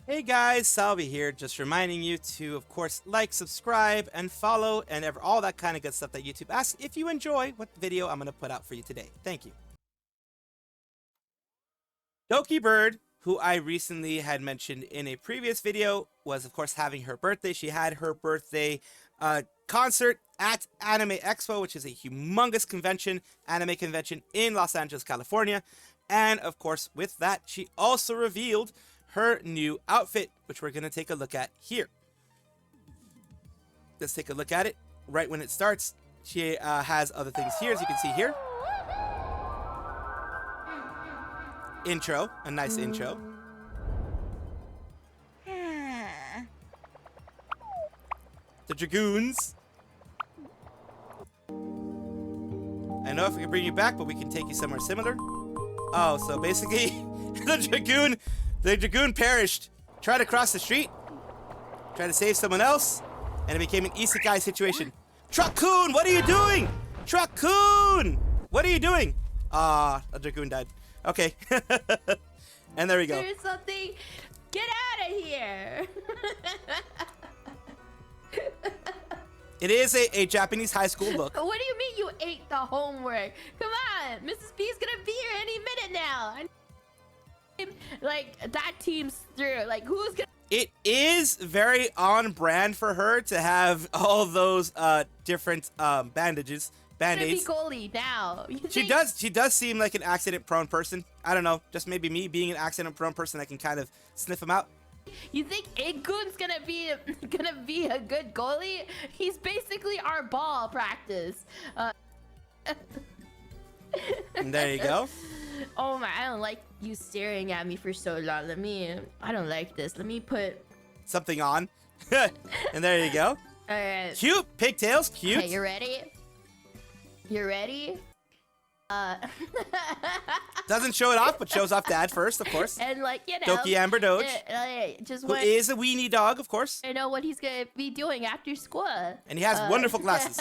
Hey guys, Salvi here, just reminding you to, of course, like, subscribe, and follow, and all that kind of good stuff that YouTube asks if you enjoy what video I'm going to put out for you today. Thank you. Dokibird, who I recently had mentioned in a previous video, was, of course, having her birthday. She had her birthday concert at Anime Expo, which is a humongous convention, anime convention in Los Angeles, California. And, of course, with that, she also revealed her new outfit, which we're going to take a look at here. Let's take a look at it right when it starts. She has other things here, as you can see here. Intro, a nice intro. The Dragoons. I know if we can bring you back, but we can take you somewhere similar. Oh, so basically, the Dragoon perished. Tried to cross the street, tried to save someone else, and it became an isekai situation. Truck-kun, what are you doing? Truck-kun, what are you doing? Ah, a Dragoon died. Okay. And there we go. There's something. Get out of here. It is a Japanese high school look. What do you mean you ate the homework? Come on, Mrs. B's gonna be here any minute now. Like, that team's through. Like, who's gonna... It is very on brand for her to have all those different bandages, band-aids. Be goalie now. She does seem like an accident-prone person. I don't know, just maybe me being an accident-prone person, I can kind of sniff him out. You think Iggun's gonna be a good goalie? He's basically our ball practice. And there you go. Oh my, I don't like you staring at me for so long. I don't like this. Let me put something on. And there you go. Alright. Cute! Pigtails, cute. Okay, you ready? You ready? Doesn't show it off, but shows off Dad first, of course. And like, you know, Dokibird Doge, who is a weenie dog, of course. I know what he's gonna be doing after school. And he has wonderful glasses.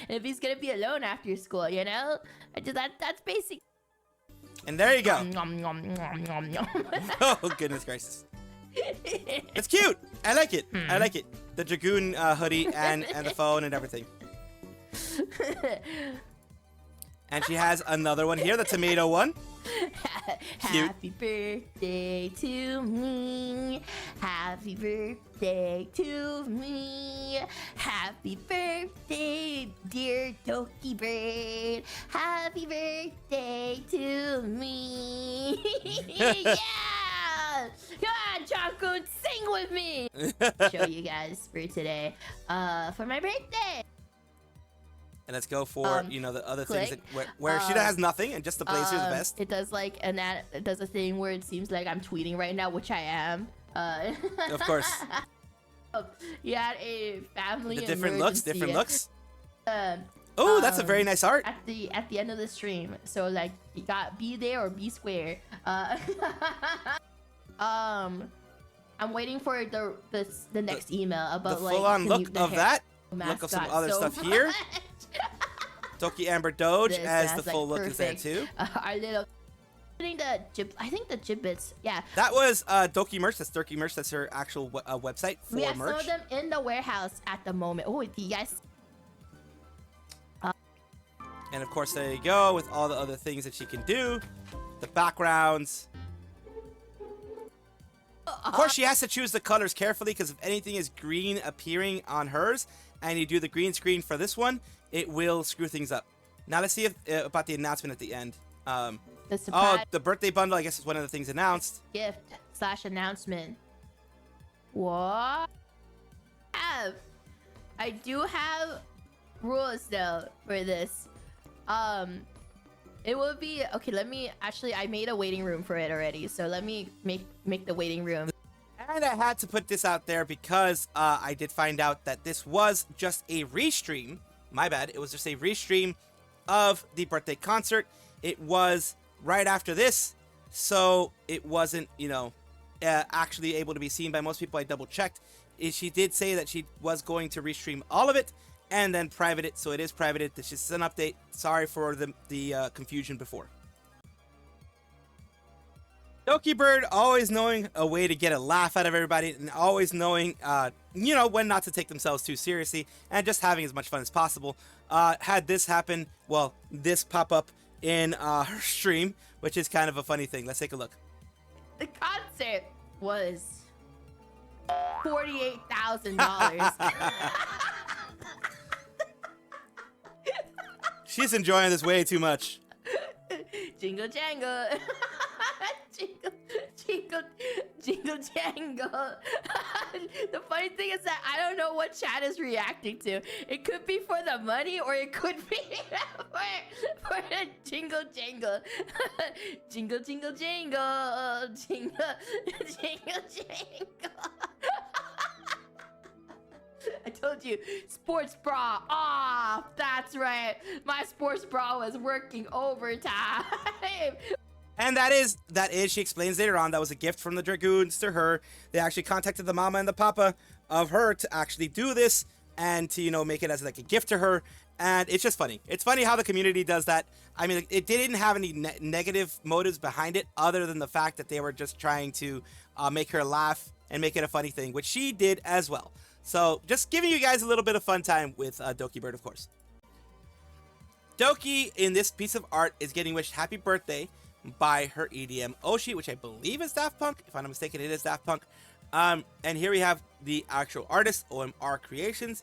If he's gonna be alone after school, you know? That's basic. And there you go. Nom, nom, nom, nom, nom. Oh, goodness gracious. It's cute. I like it. I like it. The Dragoon hoodie and the phone and everything. And she has another one here, the tomato one. Cute. Happy birthday to me. Happy birthday to me. Happy birthday, dear Dokibird. Happy birthday to me. Yeah! Come on, Chakun, sing with me. Show you guys for today. For my birthday. And let's go for, you know, the other things that, where Shida has nothing and just the blazer is the best. It does like it does a thing where it seems like I'm tweeting right now, which I am. Of course. You had a family The different looks, different looks. Oh, that's a very nice art. At the end of the stream, so like you got bday or b². I'm waiting for the next email about the like full-on look of that. Mascot. Look of some other stuff here. Dokibird Doge as the full look is there too. Our little, I think the gibbets, yeah. That was Doki merch. That's Doki merch. That's her actual website for we have merch. some of them in the warehouse at the moment. Oh, yes. And of course, there you go with all the other things that she can do, the backgrounds. Of course, she has to choose the colors carefully because if anything is green appearing on hers, and you do the green screen for this one, it will screw things up. Now let's see if about the announcement at the end. Oh, the birthday bundle, I guess, is one of the things announced. Gift / announcement. What? I do have rules though for this. It will be okay. Let me actually. I made a waiting room for it already, so let me make the waiting room. And I had to put this out there because I did find out that this was just a restream. My bad. It was just a restream of the birthday concert. It was right after this, so it wasn't, you know, actually able to be seen by most people. I double checked. She did say that she was going to restream all of it, and then private it. So it is privated. This is an update. Sorry for the confusion before. Dokibird always knowing a way to get a laugh out of everybody, and always knowing, you know, when not to take themselves too seriously, and just having as much fun as possible. Had this happen, well, this pop up in her stream, which is kind of a funny thing. Let's take a look. The concert was $48,000. She's enjoying this way too much. Jingle jangle. Jingle, jingle, jingle jangle. The funny thing is that I don't know what chat is reacting to. It could be for the money, or it could be for the jingle jangle. Jingle, jingle, jingle. Jingle, jingle, jingle. I told you, sports bra off. That's right. My sports bra was working overtime. And that is, she explains later on, that was a gift from the Dragoons to her. They actually contacted the mama and the papa of her to actually do this and to, you know, make it as like a gift to her. And it's just funny. It's funny how the community does that. I mean, it didn't have any negative motives behind it other than the fact that they were just trying to make her laugh and make it a funny thing, which she did as well. So just giving you guys a little bit of fun time with Dokibird, of course. Doki in this piece of art is getting wished happy birthday by her EDM Oshi, which I believe is Daft Punk. If I'm not mistaken, it is Daft Punk. And here we have the actual artist, OMR Creations,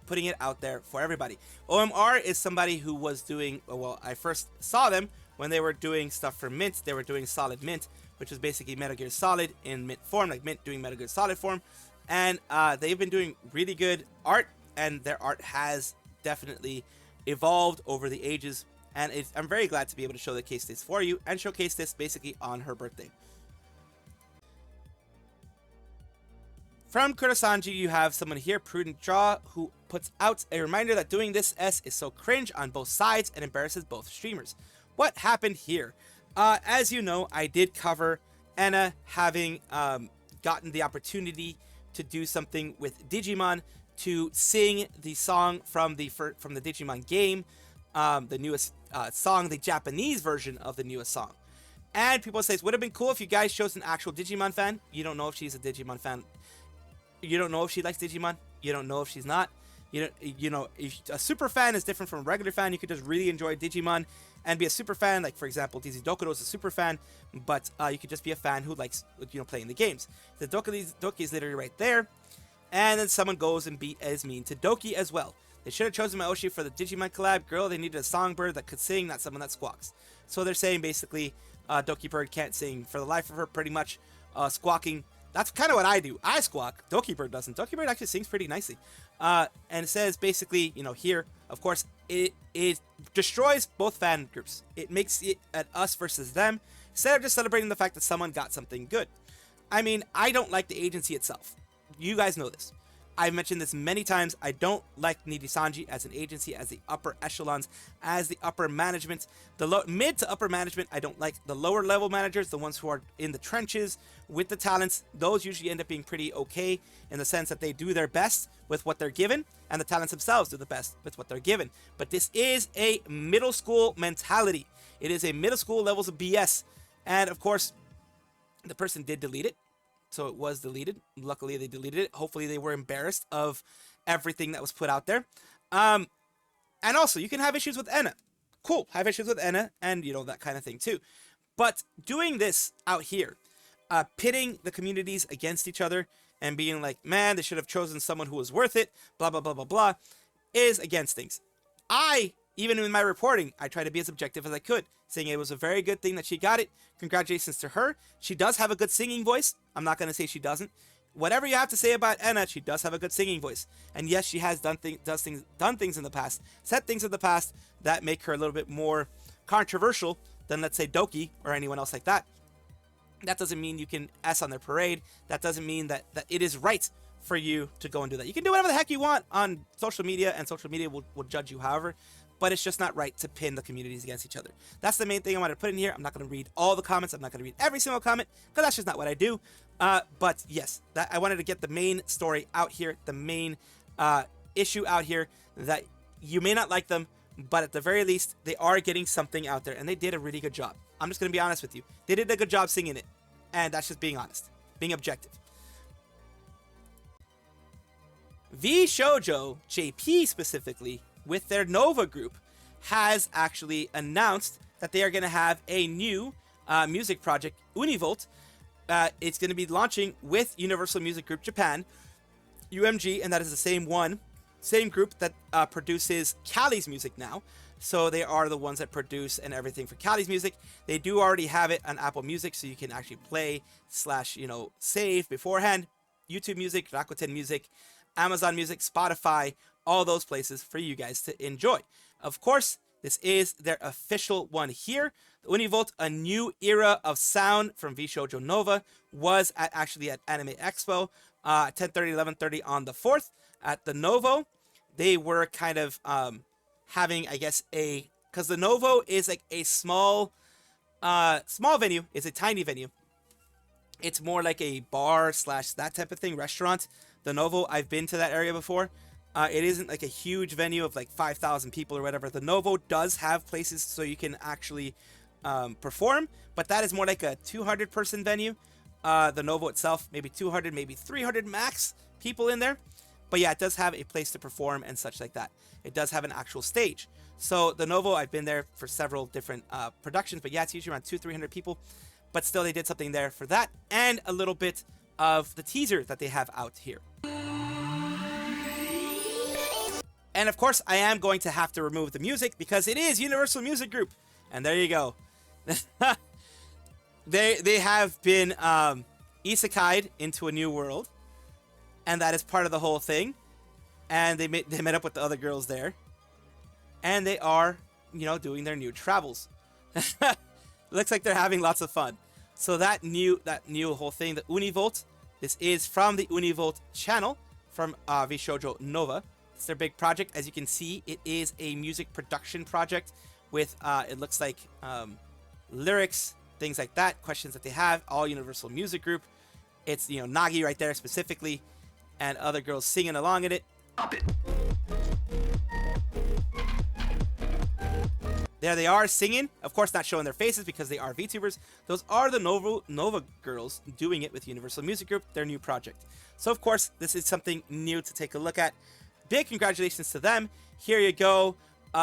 putting it out there for everybody. OMR is somebody who was doing, well, I first saw them when they were doing stuff for Mint. They were doing Solid Mint, which was basically Metal Gear Solid in Mint form, like Mint doing Metal Gear Solid form. And they've been doing really good art, and their art has definitely evolved over the ages. And I'm very glad to be able to showcase this for you and showcase this basically on her birthday. From Kurosanji, you have someone here, Prudent Draw, who puts out a reminder that doing this S is so cringe on both sides and embarrasses both streamers. What happened here? As you know, I did cover Anna having gotten the opportunity to do something with Digimon, to sing the song from the Digimon game, the newest song, the Japanese version of the newest song. And people say it would have been cool if you guys chose an actual Digimon fan. You don't know if she's a Digimon fan. You don't know if she likes Digimon. You don't know if she's not. You know, if a super fan is different from a regular fan. You could just really enjoy Digimon and be a super fan. Like, for example, DZ Dokuro is a super fan, but you could just be a fan who likes, you know, playing the games. The Doki is literally right there. And then someone goes and is mean to Doki as well. They should have chosen Maoshi for the Digimon collab. Girl, they needed a songbird that could sing, not someone that squawks. So they're saying basically Dokibird can't sing for the life of her, pretty much. Squawking, that's kind of what I do. I squawk. Dokibird doesn't. Dokibird actually sings pretty nicely. And it says basically, you know, here, of course, it destroys both fan groups. It makes it an us versus them, instead of just celebrating the fact that someone got something good. I mean, I don't like the agency itself. You guys know this. I've mentioned this many times. I don't like Nidisanji as an agency, as the upper echelons, as the upper management. The mid to upper management, I don't like. The lower level managers, the ones who are in the trenches with the talents, those usually end up being pretty okay in the sense that they do their best with what they're given, and the talents themselves do the best with what they're given. But this is a middle school mentality. It is a middle school levels of BS. And of course, the person did delete it. So it was deleted. Luckily, they deleted it. Hopefully, they were embarrassed of everything that was put out there. And also, you can have issues with Enna. Cool, have issues with Enna and, you know, that kind of thing too. But doing this out here, pitting the communities against each other and being like, man, they should have chosen someone who was worth it, blah, blah, blah, blah, blah, is against things. Even in my reporting, I try to be as objective as I could, saying it was a very good thing that she got it. Congratulations to her. She does have a good singing voice. I'm not going to say she doesn't. Whatever you have to say about Enna, she does have a good singing voice. And yes, she has done things in the past, said things in the past that make her a little bit more controversial than, let's say, Doki or anyone else like that. That doesn't mean you can S on their parade. That doesn't mean that it is right for you to go and do that. You can do whatever the heck you want on social media, and social media will judge you however. But it's just not right to pin the communities against each other. That's the main thing I wanted to put in here. I'm not going to read all the comments. I'm not going to read every single comment, because that's just not what I do. But yes, I wanted to get the main story out here, the main issue out here that you may not like them, but at the very least, they are getting something out there, and they did a really good job. I'm just going to be honest with you. They did a good job singing it, and that's just being honest, being objective. Vshojo, JP specifically, with their Nova group, has actually announced that they are going to have a new music project, Univolt. It's going to be launching with Universal Music Group Japan, UMG, and that is the same group that produces Cali's music now. So they are the ones that produce and everything for Cali's music. They do already have it on Apple Music, so you can actually play / save beforehand. YouTube Music, Rakuten Music, Amazon Music, Spotify, all those places for you guys to enjoy. Of course, this is their official one here. The Univolt, a new era of sound from Vshojo NOVA, was actually at Anime Expo, 10:30, 11:30 on the 4th at the Novo. They were kind of having, I guess, because the Novo is like a small venue. It's a tiny venue. It's more like a bar / that type of thing, restaurant. The Novo, I've been to that area before. It isn't like a huge venue of like 5,000 people or whatever. The Novo does have places so you can actually perform, but that is more like a 200-person venue. The Novo itself, maybe 200, maybe 300 max people in there. But yeah, it does have a place to perform and such like that. It does have an actual stage. So the Novo, I've been there for several different productions, but yeah, it's usually around 200-300 people. But still, they did something there for that, and a little bit of the teaser that they have out here. And of course, I am going to have to remove the music because it is Universal Music Group. And there you go. They have been isekai'd into a new world. And that is part of the whole thing. And they met up with the other girls there. And they are, doing their new travels. Looks like they're having lots of fun. So that new whole thing, the Univolt, this is from the Univolt channel from Vshojo NOVA. It's their big project. As you can see, it is a music production project with, it looks like, lyrics, things like that, questions that they have, all Universal Music Group. It's, Nagi right there specifically, and other girls singing along in it. Up it. There they are singing, of course not showing their faces because they are VTubers. Those are the Nova girls doing it with Universal Music Group, their new project. So of course, this is something new to take a look at. Big congratulations to them. Here you go.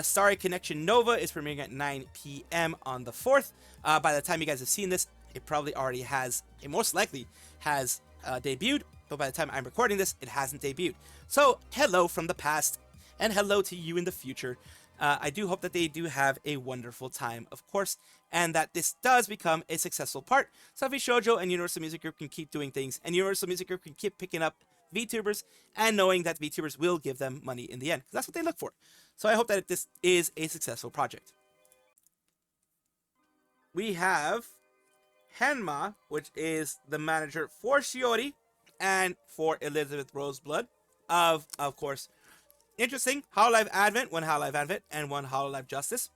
Starry Connection Nova is premiering at 9 p.m. on the 4th. By the time you guys have seen this, it probably already has, it most likely has debuted, but by the time I'm recording this, it hasn't debuted. So, hello from the past, and hello to you in the future. I do hope that they do have a wonderful time, of course, and that this does become a successful part. So Vshojo and Universal Music Group can keep doing things, and Universal Music Group can keep picking up VTubers, and knowing that VTubers will give them money in the end, because that's what they look for. So I hope that this is a successful project. We have Henmama, which is the manager for Shiori and for Elizabeth Roseblood of course, interesting, Hololive Advent, one Hololive Advent, and one Hololive Justice.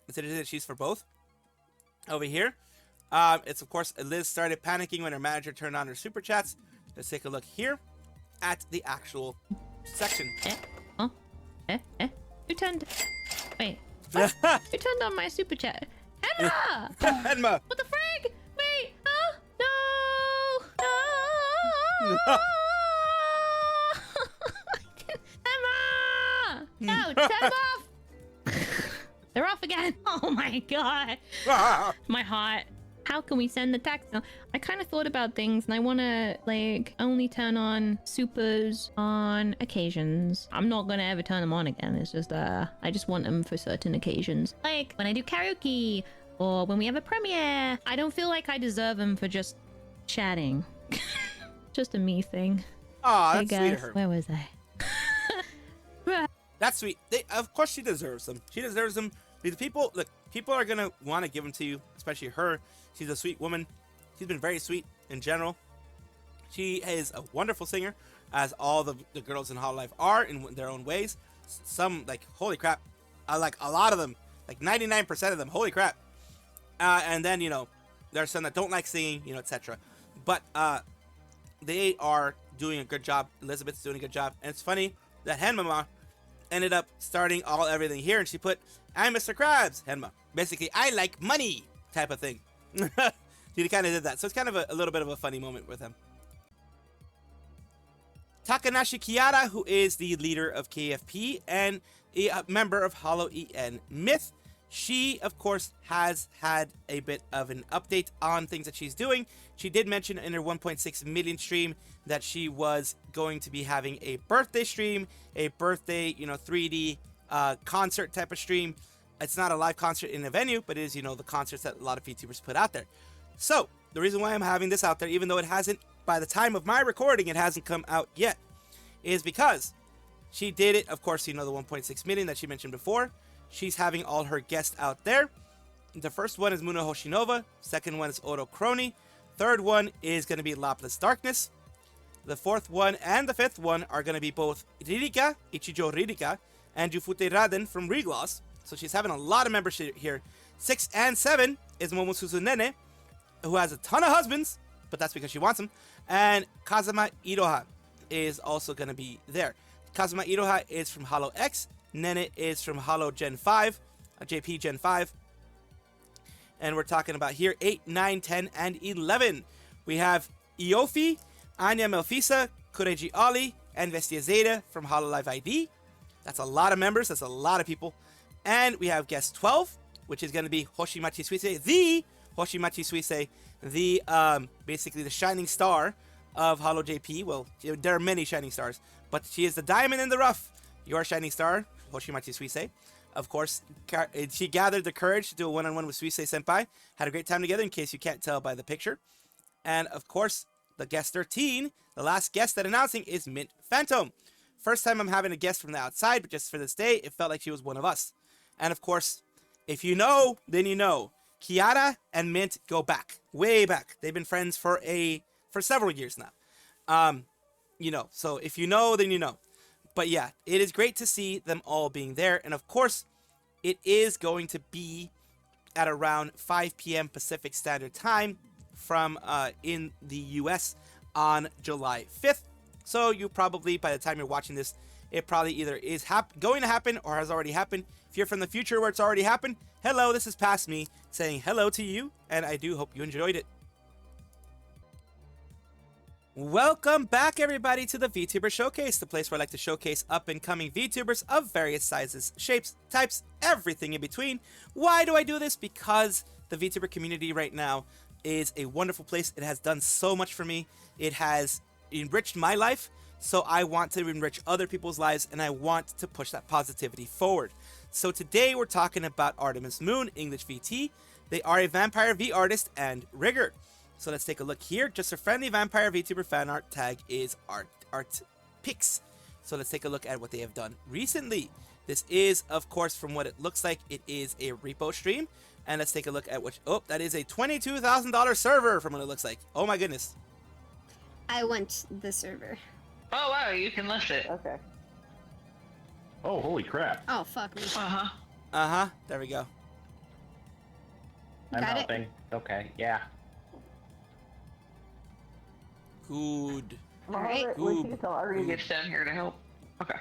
It's interesting that she's for both. Over here, it's of course, Liz started panicking when her manager turned on her super chats. Let's take a look here at the actual section. Who turned... Wait. What? Who turned on my super chat? Henma! Henma! What the frig? Wait! Huh? No! Henma! No, turn them off! They're off again. Oh my god. My heart. How can we send the text now? I kind of thought about things and I want to like only turn on supers on occasions. I'm not going to ever turn them on again. It's just I just want them for certain occasions. Like when I do karaoke or when we have a premiere. I don't feel like I deserve them for just chatting. Just a me thing. Aw, hey that's guys, sweet of her. where was I? That's sweet. Of course she deserves them. She deserves them. The people, look, people are going to want to give them to you, especially her. She's a sweet woman. She's been very sweet in general. She is a wonderful singer, as all the girls in Hololive are in their own ways. Some, like, holy crap. Like, a lot of them. Like, 99% of them. Holy crap. And then, there are some that don't like singing, etc. But they are doing a good job. Elizabeth's doing a good job. And it's funny that Henmama ended up starting everything here, and she put, "I'm Mr. Krabs, Henma." Basically, I like money type of thing. She kind of did that. So it's kind of a little bit of a funny moment with him. Takanashi Kiara, who is the leader of KFP and a member of Holo EN Myth. She, of course, has had a bit of an update on things that she's doing. She did mention in her 1.6 million stream that she was going to be having a birthday stream, a birthday, 3D concert type of stream. It's not a live concert in a venue, but it is, the concerts that a lot of VTubers put out there. So, the reason why I'm having this out there, even though it hasn't, by the time of my recording, it hasn't come out yet, is because she did it, of course, the 1.6 million that she mentioned before. She's having all her guests out there. The first one is Vshojo NOVA. Second one is Oro Crony. Third one is going to be Lapless Darkness. The fourth one and the fifth one are going to be both Ririka, Ichijo Ririka, and Jufute Raden from Regloss. So she's having a lot of membership here. 6 and 7 is Momosuzu Nene, who has a ton of husbands, but that's because she wants them. And Kazama Iroha is also going to be there. Kazama Iroha is from Holo X. Nene is from Holo Gen 5, JP Gen 5. And we're talking about here 8, 9, 10, and 11. We have Iofi, Anya Melfisa, Kureji Ali, and Vestia Zeta from Hololive ID. That's a lot of members. That's a lot of people. And we have guest 12, which is going to be Hoshimachi Suisei, the Hoshimachi Suisei, the basically the shining star of Holo JP. Well, there are many shining stars, but she is the diamond in the rough. Your shining star, Hoshimachi Suisei. Of course, she gathered the courage to do a one-on-one with Suisei Senpai. Had a great time together, in case you can't tell by the picture. And of course, the guest 13, the last guest that announcing is Mint Fantome. First time I'm having a guest from the outside, but just for this day, it felt like she was one of us. And of course, if you know, then you know. Kiara and Mint go back, way back. They've been friends for several years now. So if you know, then you know. But yeah, it is great to see them all being there. And of course, it is going to be at around 5 p.m. Pacific Standard Time from in the US on July 5th. So you probably, by the time you're watching this, it probably either is going to happen or has already happened. If you're from the future where it's already happened, hello, this is past me saying hello to you, and I do hope you enjoyed it. Welcome back, everybody, to the VTuber Showcase, the place where I like to showcase up-and-coming VTubers of various sizes, shapes, types, everything in between. Why do I do this? Because the VTuber community right now is a wonderful place. It has done so much for me. It has enriched my life, so I want to enrich other people's lives, and I want to push that positivity forward. So today we're talking about Artemis Moon, English VT. They are a Vampire V artist and rigger. So let's take a look here. Just a friendly Vampire VTuber fan art tag is art pics. So let's take a look at what they have done recently. This is, of course, from what it looks like, it is a repo stream. And let's take a look at which. Oh, that is a $22,000 server from what it looks like. Oh my goodness. I want the server. Oh wow, you can lift it. Okay. Oh, holy crap. Oh, fuck me. Uh-huh. There we go. I'm Got it? helping. Okay, yeah. Good. Alright. Good. He gets down here to help. Okay.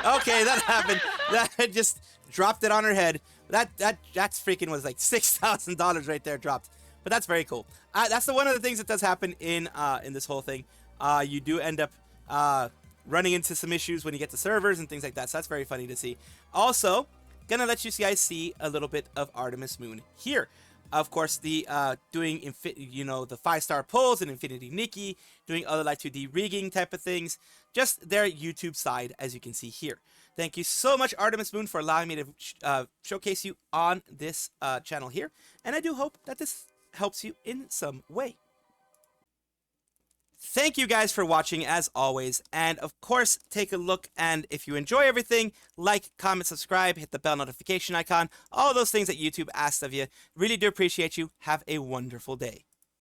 Okay, that happened. That just dropped it on her head. That's freaking was like $6,000 right there dropped. But that's very cool. That's one of the things that does happen in this whole thing. You do end up running into some issues when you get to servers and things like that. So that's very funny to see. Also, gonna let you guys see a little bit of Artemis Moon here. Of course, the doing the 5-star pulls and Infinity Nikki, doing other like 2D rigging type of things. Just their YouTube side, as you can see here. Thank you so much, Artemis Moon, for allowing me to showcase you on this channel here. And I do hope that this helps you in some way. Thank you guys for watching as always, and of course take a look, and if you enjoy everything, like, comment, subscribe, hit the bell notification icon, all those things that YouTube asks of you. Really do appreciate you. Have a wonderful day.